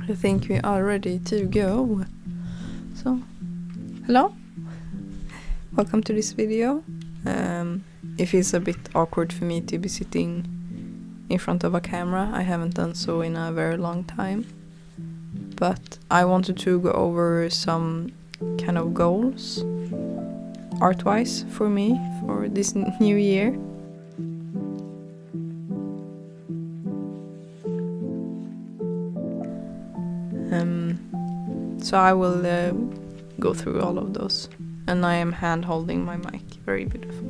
I think we are ready to go. So, hello, welcome to this video. It feels a bit awkward for me to be sitting in front of a camera. I haven't done so in a very long time. But I wanted to go over some kind of goals, art-wise, for me, for this new year. So I will go through all of those. And I am hand holding my mic, very beautiful.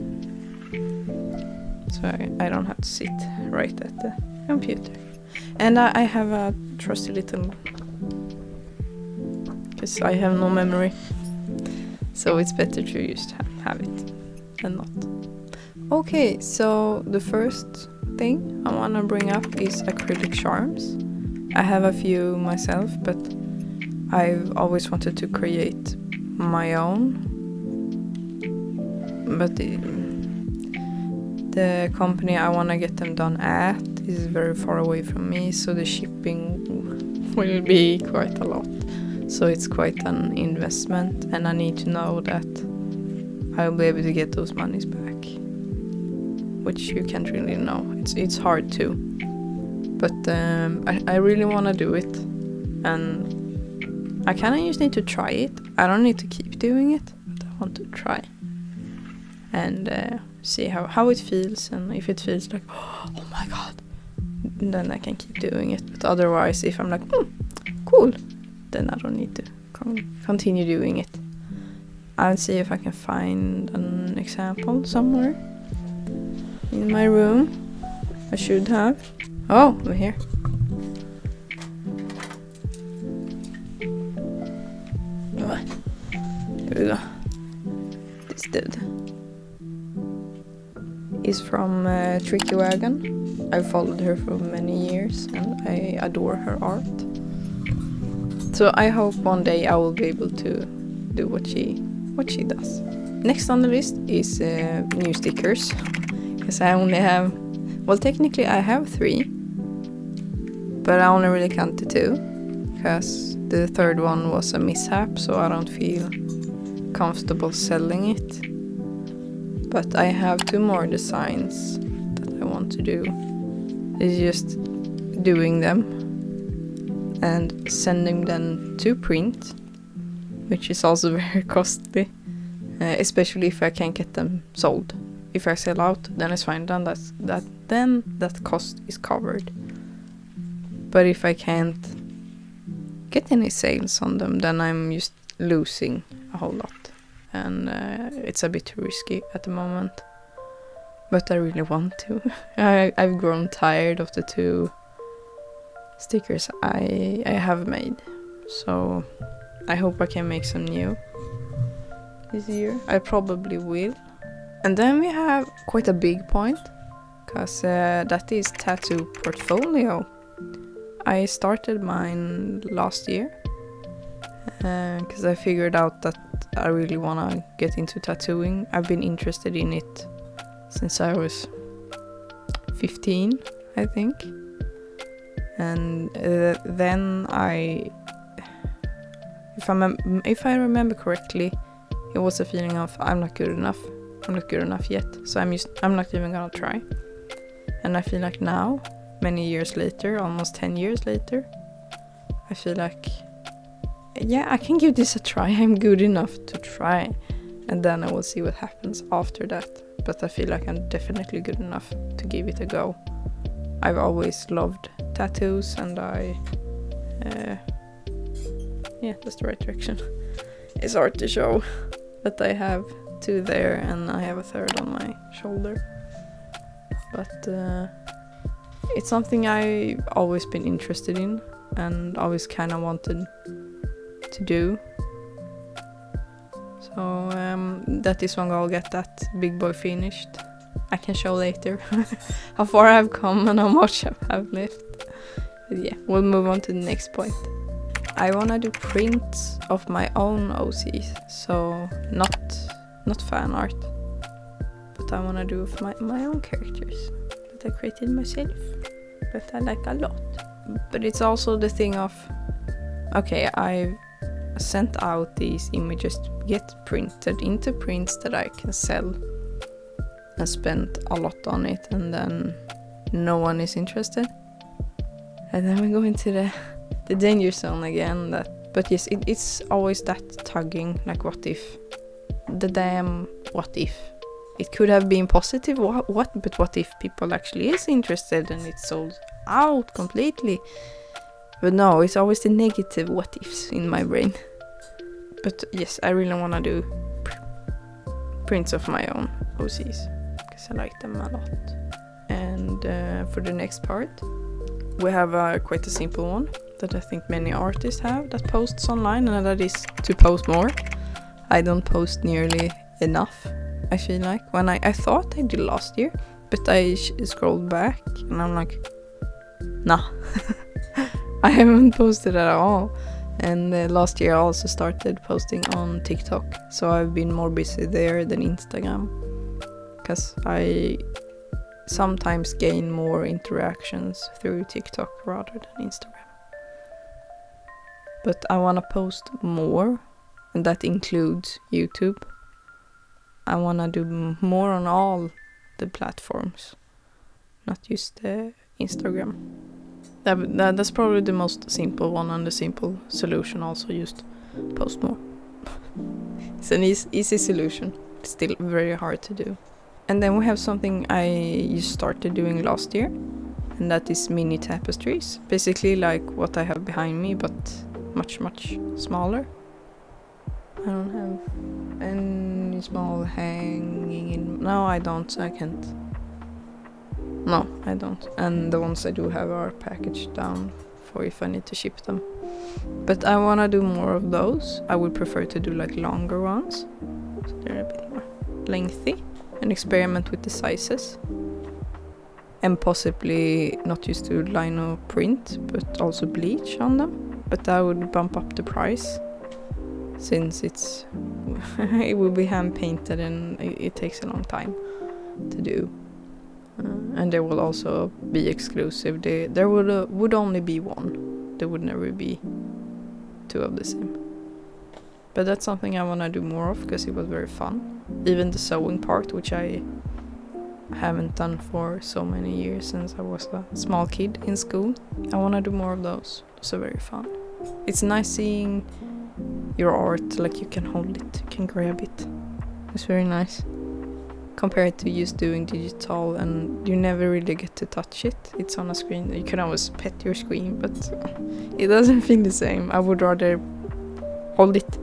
So I don't have to sit right at the computer. And I have a trusty little, because I have no memory. So it's better to just have it than not. Okay, so the first thing I want to bring up is acrylic charms. I have a few myself, but I've always wanted to create my own. But the company I want to get them done at is very far away from me, so the shipping will be quite a lot. So it's quite an investment, and I need to know that I'll be able to get those monies back, which you can't really know. It's hard to, but I really want to do it, and I kind of just need to try it. I don't need to keep doing it, but I want to try and see how it feels, and if it feels like, oh my god, then I can keep doing it. But otherwise, if I'm like, cool, then I don't need to continue doing it. I'll see if I can find an example somewhere in my room. I should have. Oh, we're here. Here we go. This dude is from Tricky Wagon. I've followed her for many years and I adore her art. So I hope one day I will be able to do what she does. Next on the list is new stickers, because I only have, well, technically I have 3, but I only really counted 2, because the third one was a mishap, so I don't feel comfortable selling it. But I have 2 more designs that I want to do. It's just doing them and sending them to print, which is also very costly, especially if I can't get them sold. If I sell out, then it's fine. Then that cost is covered. But if I can't get any sales on them, then I'm just losing a whole lot, and it's a bit too risky at the moment. But I really want to. I've grown tired of the 2 stickers I have made, so I hope I can make some new this year. I probably will. And then we have quite a big point, because that is tattoo portfolio. I started mine last year because I figured out that I really want to get into tattooing. I've been interested in it since I was 15, I think. And then if I remember correctly, it was a feeling of I'm not good enough yet, so I'm not even gonna try. And I feel like now, many years later, almost 10 years later, I feel like, yeah, I can give this a try. I'm good enough to try, and then I will see what happens after that. But I feel like I'm definitely good enough to give it a go. I've always loved tattoos, and yeah, that's the right direction. It's hard to show, but I have 2 there, and I have a 3rd on my shoulder. But it's something I've always been interested in, and always kind of wanted to do. So that is when I'll get that big boy finished. I can show later how far I've come and how much I have left. But yeah, we'll move on to the next point. I wanna do prints of my own OCs, so not fan art, but I wanna do of my own characters that I created myself, that I like a lot. But it's also the thing of okay, I've sent out these images to get printed into prints that I can sell and spent a lot on it, and then no one is interested. And then we go into the danger zone again. But yes, it's always that tugging, like what if? The damn what if? It could have been positive, but what if people actually is interested and it's sold out completely? But no, it's always the negative what ifs in my brain. But yes, I really want to do prints of my own OCs, because I like them a lot. And for the next part, we have quite a simple one that I think many artists have that posts online, and that is to post more. I don't post nearly enough, I feel like. When I thought I did last year, but I scrolled back and I'm like, nah. I haven't posted at all. And last year I also started posting on TikTok, so I've been more busy there than Instagram, because I sometimes gain more interactions through TikTok rather than Instagram. But I want to post more, and that includes YouTube. I want to do more on all the platforms, not just Instagram. That's probably the most simple one, and the simple solution also, just post more. It's an easy solution. It's still very hard to do. And then we have something I just started doing last year, and that is mini tapestries. Basically like what I have behind me, but much smaller. I don't have any small hanging in... No, I don't. I can't. No, I don't. And the ones I do have are packaged down for if I need to ship them. But I want to do more of those. I would prefer to do like longer ones, so they're a bit more lengthy, and experiment with the sizes. And possibly not just do lino print, but also bleach on them. But that would bump up the price, since it will be hand painted and it takes a long time to do. And there will also be exclusive. There would only be one. There would never be two of the same. But that's something I want to do more of, because it was very fun. Even the sewing part, which I haven't done for so many years since I was a small kid in school. I want to do more of those. Those are very fun. It's nice seeing your art, like you can hold it, you can grab it. It's very nice. Compared to just doing digital, and you never really get to touch it. It's on a screen. You can always pet your screen, but it doesn't feel the same. I would rather hold it.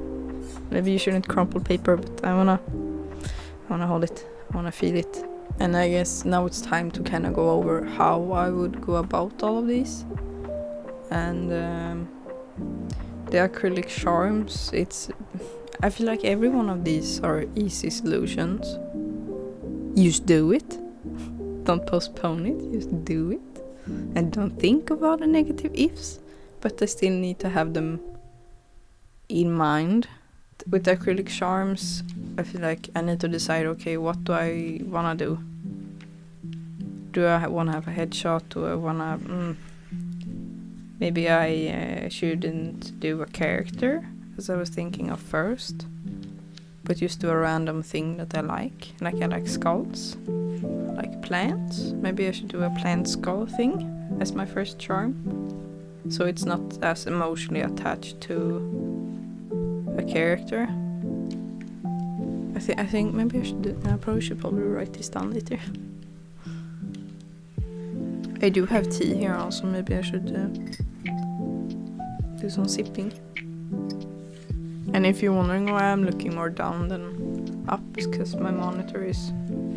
Maybe you shouldn't crumple paper, but I wanna hold it. I wanna feel it. And I guess now it's time to kind of go over how I would go about all of these. And the acrylic charms, I feel like every one of these are easy solutions. Just do it. Don't postpone it, just do it. And don't think about the negative ifs, but I still need to have them in mind. With the acrylic charms, I feel like I need to decide, okay, what do I want to do? Do I want to have a headshot? Do I want to... Maybe I shouldn't do a character, as I was thinking of first. But just do a random thing that I like. Like I like skulls. I like plants. Maybe I should do a plant skull thing as my first charm. So it's not as emotionally attached to a character. I think maybe I should I probably write this down later. I do have tea here also. Maybe I should do some sipping. And if you're wondering why I'm looking more down than up, it's because my monitor is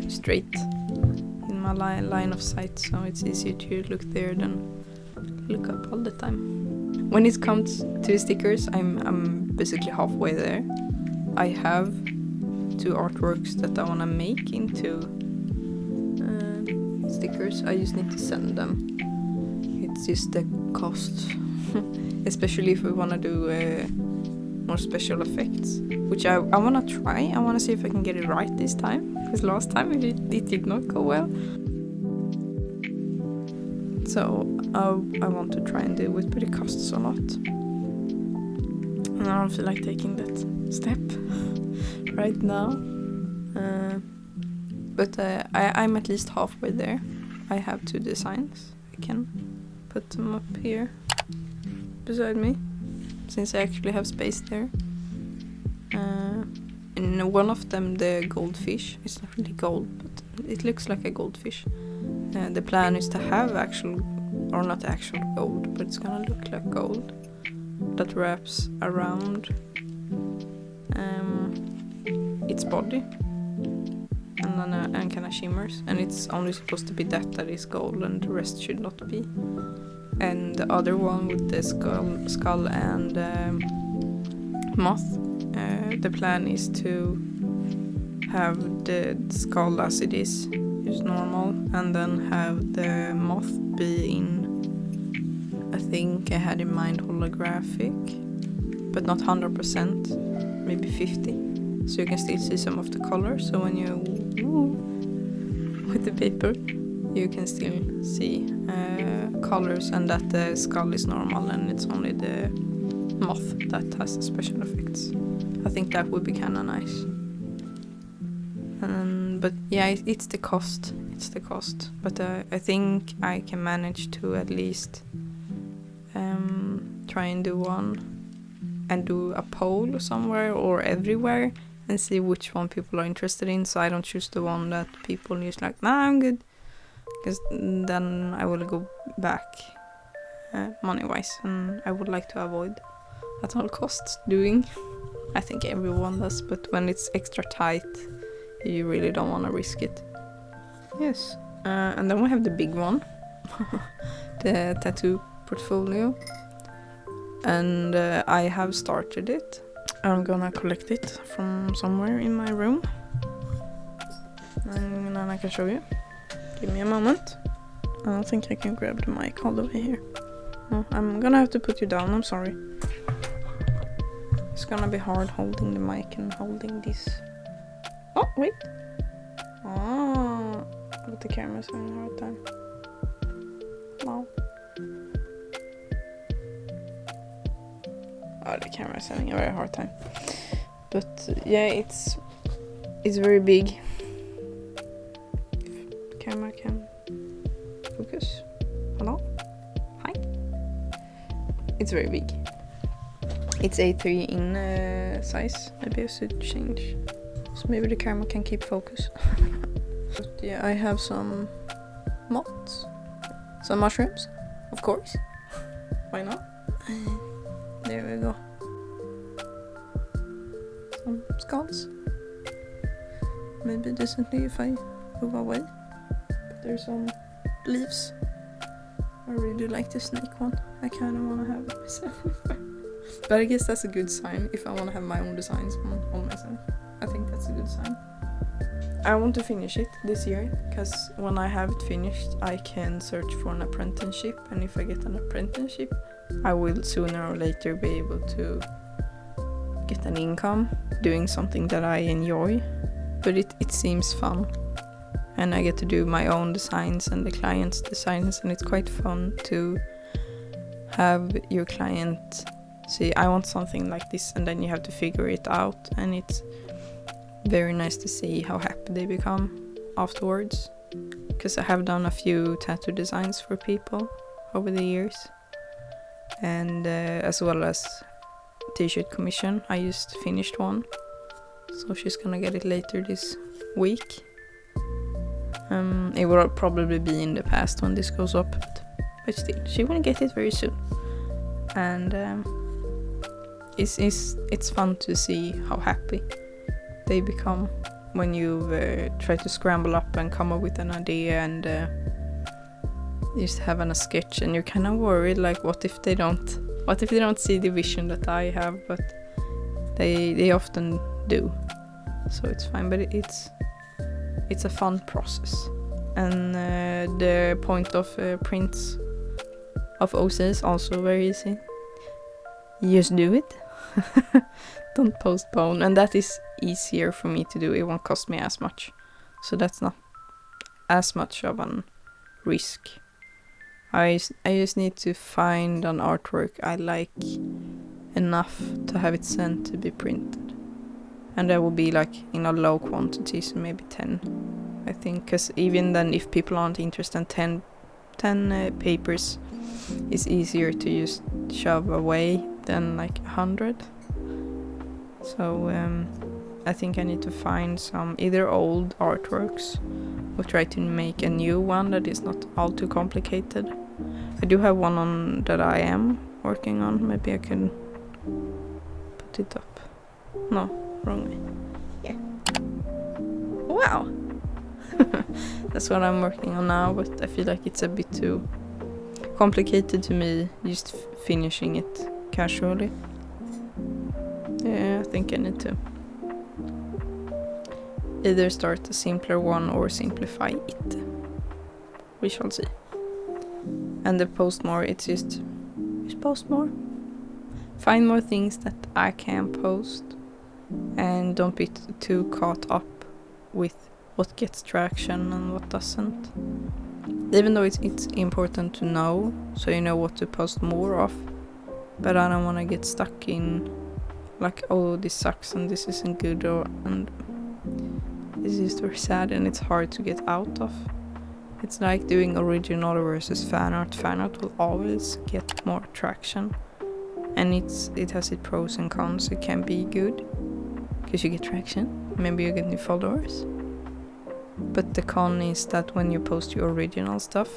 straight in my line of sight, so it's easier to look there than look up all the time. When it comes to stickers, I'm basically halfway there. I have 2 artworks that I want to make into stickers. I just need to send them. It's just the cost, especially if we want to do more special effects, which I want to try. I want to see if I can get it right this time, because last time it did not go well. So I want to try and do it, but it costs a lot. and I don't feel like taking that step right now. But I'm at least halfway there. I have 2 designs. I can put them up here beside me, since I actually have space there. And one of them, the goldfish, it's not really gold, but it looks like a goldfish. The plan is to have actual, or not actual gold, but it's gonna look like gold that wraps around its body, and then and kind of shimmers, and it's only supposed to be that is gold, and the rest should not be. And the other one with the skull and moth, the plan is to have the skull as it is normal, and then have the moth be in, I think I had in mind holographic, but not 100%, maybe 50, so you can still see some of the colors. So when you with the paper, you can still see colors, and that the skull is normal and it's only the moth that has the special effects. I think that would be kind of nice. But yeah, it's the cost. But I think I can manage to at least try and do one, and do a poll somewhere or everywhere, and see which one people are interested in, so I don't choose the one that people use like, nah, I'm good, because then I will go back money-wise, and I would like to avoid at all costs doing. I think everyone does, but when it's extra tight, you really don't want to risk it. Yes, and then we have the big one, the tattoo portfolio, and I have started it. I'm gonna collect it from somewhere in my room, and then I can show you. Give me a moment. I don't think I can grab the mic all the way here. No, I'm gonna have to put you down, I'm sorry. It's gonna be hard holding the mic and holding this. Oh, wait. Oh, but the camera's having a hard time. Wow. Oh, the camera's having a very hard time. But yeah, it's very big. If the camera can focus. Hello? Hi? It's very big. It's A3 in size. Maybe I should change. So maybe the camera can keep focus. But yeah, I have some moths. Some mushrooms, of course. Why not? There we go. Some skulls. Maybe decently if I move away. But there's some leaves. I really like the snake one. I kind of want to have it myself. But I guess that's a good sign if I want to have my own designs on myself. I think that's a good sign. I want to finish it this year, because when I have it finished, I can search for an apprenticeship, and if I get an apprenticeship, I will sooner or later be able to get an income doing something that I enjoy. But it seems fun, and I get to do my own designs and the client's designs, and it's quite fun to have your client say, I want something like this, and then you have to figure it out, and it's very nice to see how happy they become afterwards, because I have done a few tattoo designs for people over the years, and as well as t-shirt commission. I just finished one, so she's gonna get it later this week. It will probably be in the past when this goes up, but still, she will get it very soon, and it's fun to see how happy they become when you try to scramble up and come up with an idea, and just having a sketch, and you're kind of worried, like, what if they don't see the vision that I have, but they often do, so it's fine. But it's a fun process, and the point of prints of OC is also very easy. You just do it. Don't postpone, and that is easier for me to do. It won't cost me as much, so that's not as much of a risk. I just need to find an artwork I like, enough to have it sent to be printed. And that will be like in a low quantity, so maybe 10, I think, because even then if people aren't interested, 10 papers is easier to just shove away than like 100. So I think I need to find some either old artworks or try to make a new one that is not all too complicated. I do have one on that I am working on. Maybe I can put it up. No, wrong way. Yeah. Wow! That's what I'm working on now, but I feel like it's a bit too complicated to me just finishing it casually. Yeah, I think I need to either start a simpler one or simplify it. We shall see. And the post more, it's just post more. Find more things that I can post, and don't be too caught up with what gets traction and what doesn't. Even though it's important to know, so you know what to post more of, but I don't want to get stuck in like, oh, this sucks and this isn't good, and this is very sad and it's hard to get out of. It's like doing original versus fan art. Fan art will always get more traction, and it has its pros and cons. It can be good because you get traction, maybe you get new followers. But the con is that when you post your original stuff,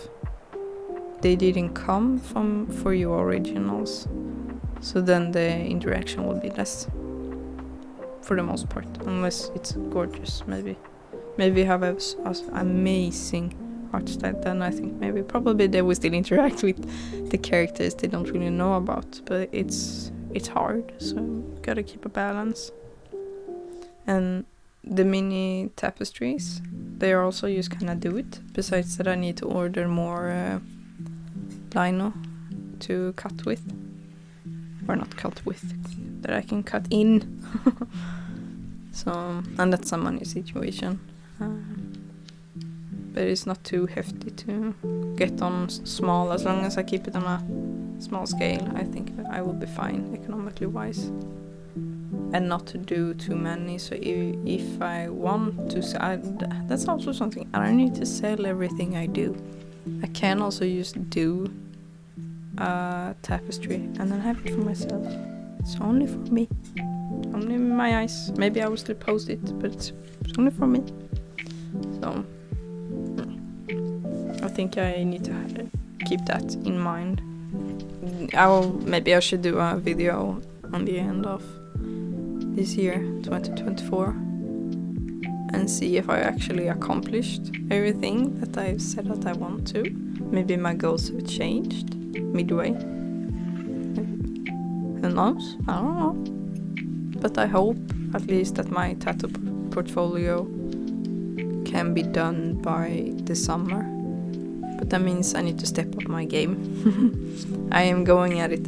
they didn't come for your originals, so then the interaction will be less, for the most part, unless it's gorgeous. Maybe you have a amazing art style, then I think probably they will still interact with the characters they don't really know about, but it's hard, so gotta keep a balance. And the mini tapestries, they are also just kinda do it. Besides that, I need to order more lino to cut with, or not cut with, that I can cut in. So, and that's a money situation, but it's not too hefty to get on small. As long as I keep it on a small scale, I think I will be fine economically wise. And not to do too many. So if I want to sell, that's also something. I don't need to sell everything I do. I can also just do a tapestry and then have it for myself. It's only for me, only in my eyes. Maybe I will still post it, but it's only for me. So I think I need to keep that in mind. Maybe I should do a video on the end of this year, 2024, and see if I actually accomplished everything that I've said that I want to. Maybe my goals have changed midway. Who knows? I don't know. But I hope at least that my tattoo portfolio can be done by the summer. But that means I need to step up my game. I am going at it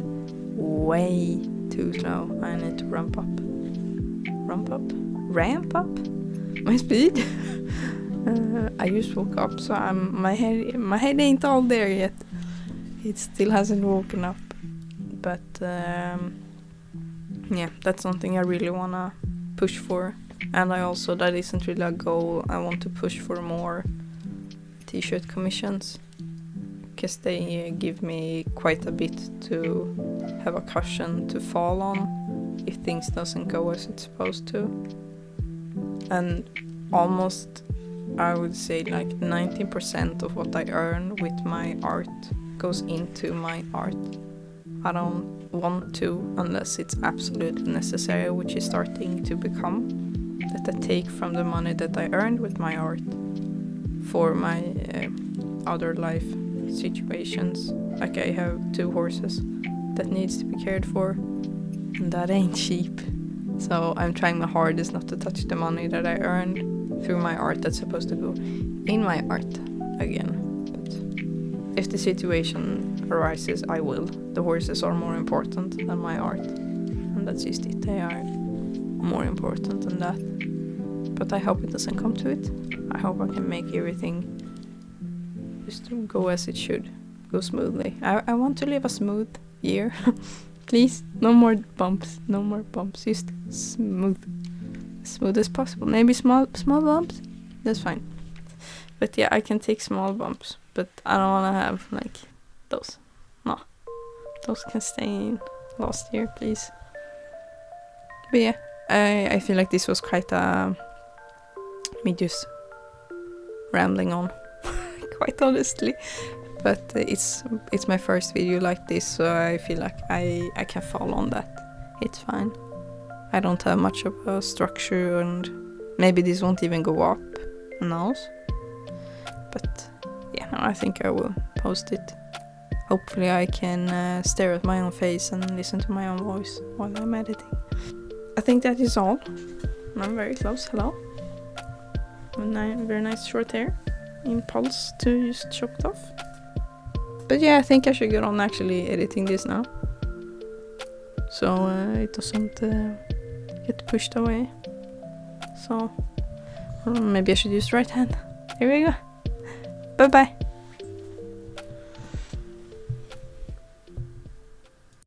way too slow. I need to ramp up my speed. I just woke up, so my head ain't all there yet. It still hasn't woken up, but yeah, that's something I really wanna push for. And that isn't really a goal. I want to push for more t-shirt commissions, because they give me quite a bit to have a cushion to fall on if things doesn't go as it's supposed to. And almost, I would say, like 90% of what I earn with my art goes into my art. I don't want to unless it's absolutely necessary, which is starting to become, that I take from the money that I earned with my art for my other life situations. Like I have 2 horses that needs to be cared for, and that ain't cheap. So I'm trying my hardest not to touch the money that I earned through my art that's supposed to go in my art again. But if the situation arises, I will. The horses are more important than my art, and that's just it. They are more important than that. But I hope it doesn't come to it. I hope I can make everything just go as it should, go smoothly. I want to live a smooth year. Please, no more bumps. No more bumps. Just smooth. Smooth as possible. Maybe small bumps? That's fine. But yeah, I can take small bumps. But I don't want to have like those. No. Those can stay in last year, please. But yeah, I feel like this was quite me just rambling on. Quite honestly. But it's my first video like this, so I feel like I can follow on that. It's fine. I don't have much of a structure, and maybe this won't even go up. Who knows? But yeah, no, I think I will post it. Hopefully I can stare at my own face and listen to my own voice while I'm editing. I think that is all. I'm very close. Hello. Very nice short hair. Impulse to just chopped off. But yeah, I think I should get on actually editing this now. So it doesn't get pushed away. So maybe I should use right hand. Here we go. Bye bye.